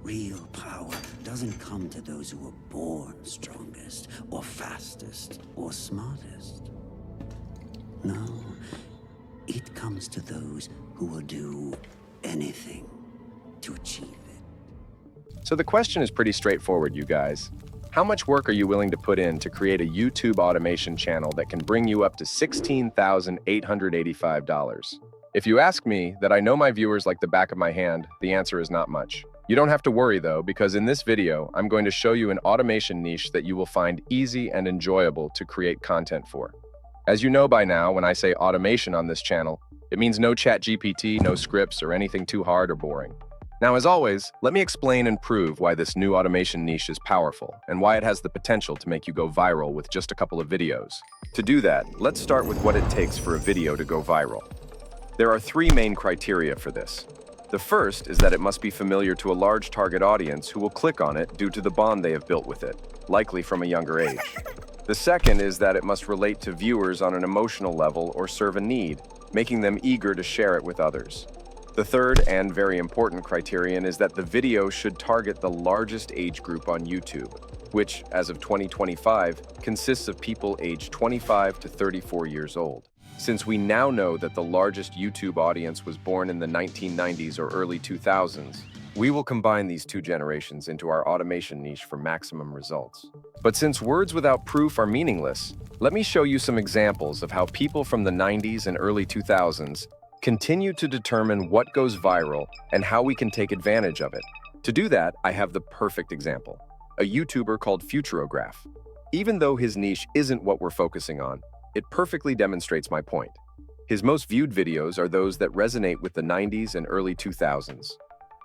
Real power doesn't come to those who are born strongest, or fastest, or smartest. No, it comes to those who will do anything to achieve it. So the question is pretty straightforward, you guys. How much work are you willing to put in to create a YouTube automation channel that can bring you up to $16,885? If you ask me that I know my viewers like the back of my hand, the answer is not much. You don't have to worry though, because in this video, I'm going to show you an automation niche that you will find easy and enjoyable to create content for. As you know by now, when I say automation on this channel, it means no ChatGPT, no scripts, or anything too hard or boring. Now, as always, let me explain and prove why this new automation niche is powerful and why it has the potential to make you go viral with just a couple of videos. To do that, let's start with what it takes for a video to go viral. There are three main criteria for this. The first is that it must be familiar to a large target audience who will click on it due to the bond they have built with it, likely from a younger age. The second is that it must relate to viewers on an emotional level or serve a need, making them eager to share it with others. The third and very important criterion is that the video should target the largest age group on YouTube, which, as of 2025, consists of people aged 25 to 34 years old. Since we now know that the largest YouTube audience was born in the 1990s or early 2000s, we will combine these two generations into our automation niche for maximum results. But since words without proof are meaningless, let me show you some examples of how people from the 90s and early 2000s continue to determine what goes viral and how we can take advantage of it. To do that, I have the perfect example, a YouTuber called Futurograph. Even though his niche isn't what we're focusing on, it perfectly demonstrates my point. His most viewed videos are those that resonate with the 90s and early 2000s.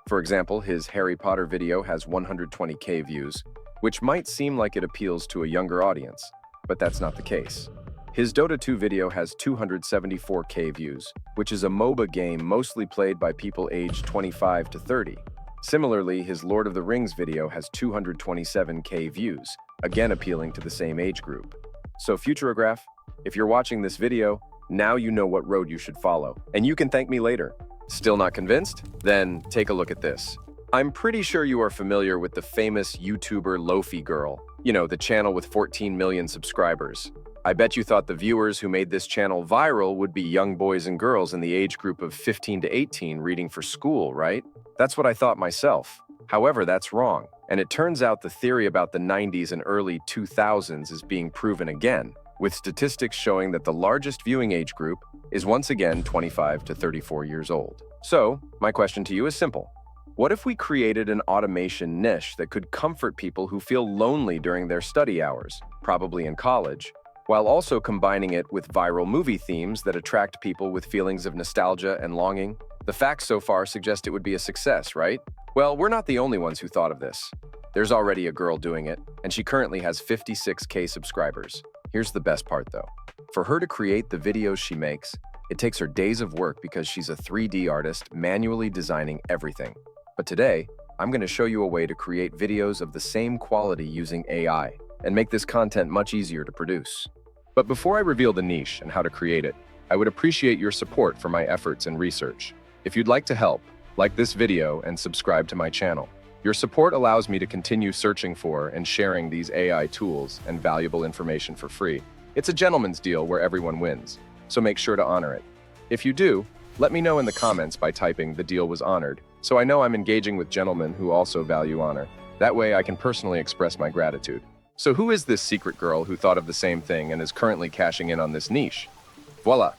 For example, his Harry Potter video has 120K views, which might seem like it appeals to a younger audience, but that's not the case. His Dota 2 video has 274K views, which is a MOBA game mostly played by people aged 25 to 30. Similarly, his Lord of the Rings video has 227K views, again appealing to the same age group. So Futurograph, if you're watching this video, now you know what road you should follow, and you can thank me later. Still not convinced? Then take a look at this. I'm pretty sure you are familiar with the famous YouTuber Lofi Girl, the channel with 14 million subscribers. I bet you thought the viewers who made this channel viral would be young boys and girls in the age group of 15 to 18 reading for school, right? That's what I thought myself. However, that's wrong, and it turns out the theory about the 90s and early 2000s is being proven again, with statistics showing that the largest viewing age group is once again 25 to 34 years old. So, my question to you is simple. What if we created an automation niche that could comfort people who feel lonely during their study hours, probably in college, while also combining it with viral movie themes that attract people with feelings of nostalgia and longing? The facts so far suggest it would be a success, right? Well, we're not the only ones who thought of this. There's already a girl doing it, and she currently has 56K subscribers. Here's the best part though. For her to create the videos she makes, it takes her days of work because she's a 3D artist manually designing everything. But today, I'm going to show you a way to create videos of the same quality using AI and make this content much easier to produce. But before I reveal the niche and how to create it, I would appreciate your support for my efforts and research. If you'd like to help, like this video and subscribe to my channel. Your support allows me to continue searching for and sharing these AI tools and valuable information for free. It's a gentleman's deal where everyone wins, so make sure to honor it. If you do, let me know in the comments by typing "the deal was honored," so I know I'm engaging with gentlemen who also value honor. That way I can personally express my gratitude. So who is this secret girl who thought of the same thing and is currently cashing in on this niche? Voila!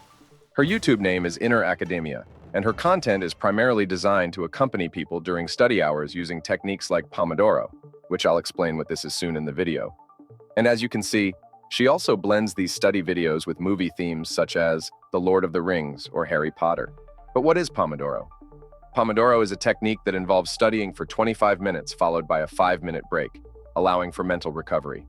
Her YouTube name is Inner Academia, and her content is primarily designed to accompany people during study hours using techniques like Pomodoro, which I'll explain what this is soon in the video. And as you can see, she also blends these study videos with movie themes such as The Lord of the Rings or Harry Potter. But what is Pomodoro? Pomodoro is a technique that involves studying for 25 minutes followed by a 5-minute break, allowing for mental recovery.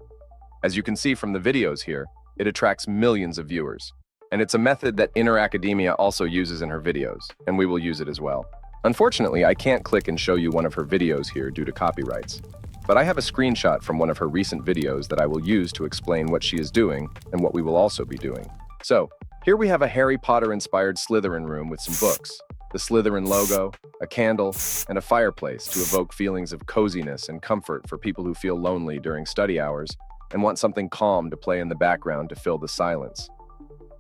As you can see from the videos here, it attracts millions of viewers. And it's a method that Inner Academia also uses in her videos, and we will use it as well. Unfortunately, I can't click and show you one of her videos here due to copyrights, but I have a screenshot from one of her recent videos that I will use to explain what she is doing and what we will also be doing. So, here we have a Harry Potter-inspired Slytherin room with some books. the Slytherin logo, a candle, and a fireplace to evoke feelings of coziness and comfort for people who feel lonely during study hours and want something calm to play in the background to fill the silence.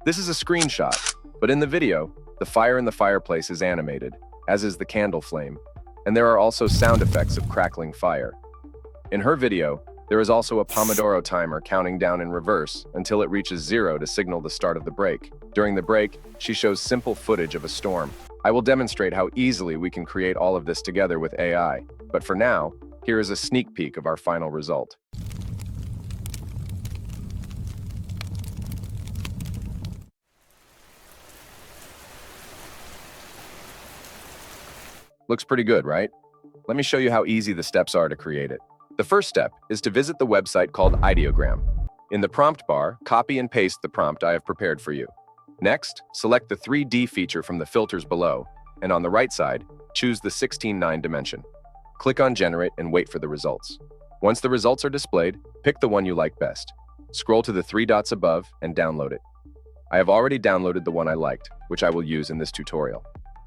This is a screenshot, but in the video, the fire in the fireplace is animated, as is the candle flame, and there are also sound effects of crackling fire. In her video, there is also a Pomodoro timer counting down in reverse until it reaches 0 to signal the start of the break. During the break, she shows simple footage of a storm. I will demonstrate how easily we can create all of this together with AI, but for now, here is a sneak peek of our final result. Looks pretty good, right? Let me show you how easy the steps are to create it. The first step is to visit the website called Ideogram. In the prompt bar, copy and paste the prompt I have prepared for you. Next, select the 3D feature from the filters below, and on the right side, choose the 16:9 dimension. Click on Generate and wait for the results. Once the results are displayed, pick the one you like best. Scroll to the 3 dots above and download it. I have already downloaded the one I liked, which I will use in this tutorial.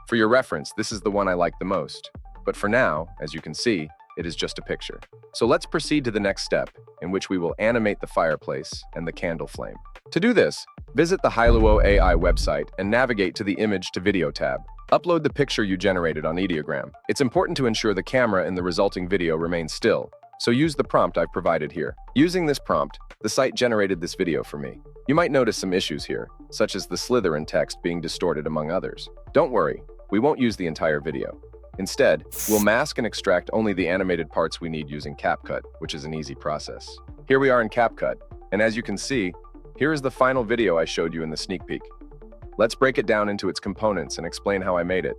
For your reference, this is the one I like the most. But for now, as you can see, it is just a picture. So let's proceed to the next step, in which we will animate the fireplace and the candle flame. To do this, visit the Hailuo AI website and navigate to the Image to Video tab. Upload the picture you generated on Ideogram. It's important to ensure the camera in the resulting video remains still, so use the prompt I've provided here. Using this prompt, the site generated this video for me. You might notice some issues here, such as the Slytherin text being distorted among others. Don't worry, we won't use the entire video. Instead, we'll mask and extract only the animated parts we need using CapCut, which is an easy process. Here we are in CapCut, and as you can see, here is the final video I showed you in the sneak peek. Let's break it down into its components and explain how I made it.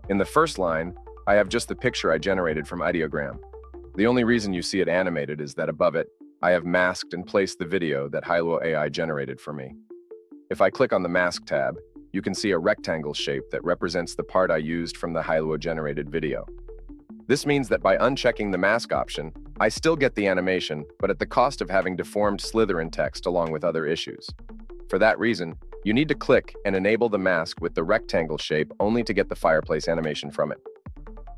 In the first line, I have just the picture I generated from Ideogram. The only reason you see it animated is that above it, I have masked and placed the video that Hailuo AI generated for me. If I click on the Mask tab, you can see a rectangle shape that represents the part I used from the Hailuo generated video. This means that by unchecking the mask option, I still get the animation, but at the cost of having deformed Slytherin text along with other issues. For that reason, you need to click and enable the mask with the rectangle shape only to get the fireplace animation from it.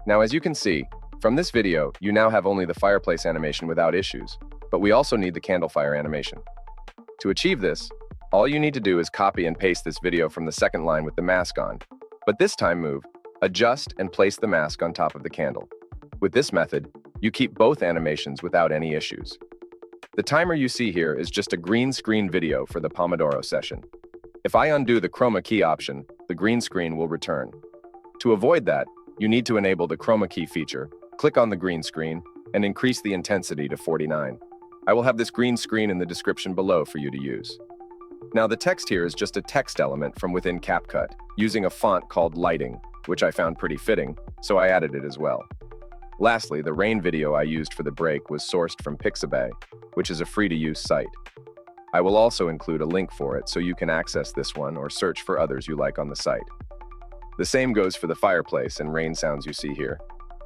Now, as you can see, from this video, you now have only the fireplace animation without issues, but we also need the candle fire animation. To achieve this, all you need to do is copy and paste this video from the second line with the mask on, but this time move, adjust and place the mask on top of the candle. With this method, you keep both animations without any issues. The timer you see here is just a green screen video for the Pomodoro session. If I undo the chroma key option, the green screen will return. To avoid that, you need to enable the chroma key feature, click on the green screen, and increase the intensity to 49. I will have this green screen in the description below for you to use. Now, the text here is just a text element from within CapCut, using a font called Lighting, which I found pretty fitting, so I added it as well. Lastly, the rain video I used for the break was sourced from Pixabay, which is a free-to-use site. I will also include a link for it so you can access this one or search for others you like on the site. The same goes for the fireplace and rain sounds you see here.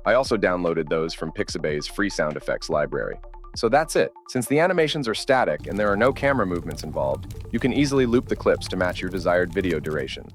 I also downloaded those from Pixabay's free sound effects library. So that's it. Since the animations are static and there are no camera movements involved, you can easily loop the clips to match your desired video duration.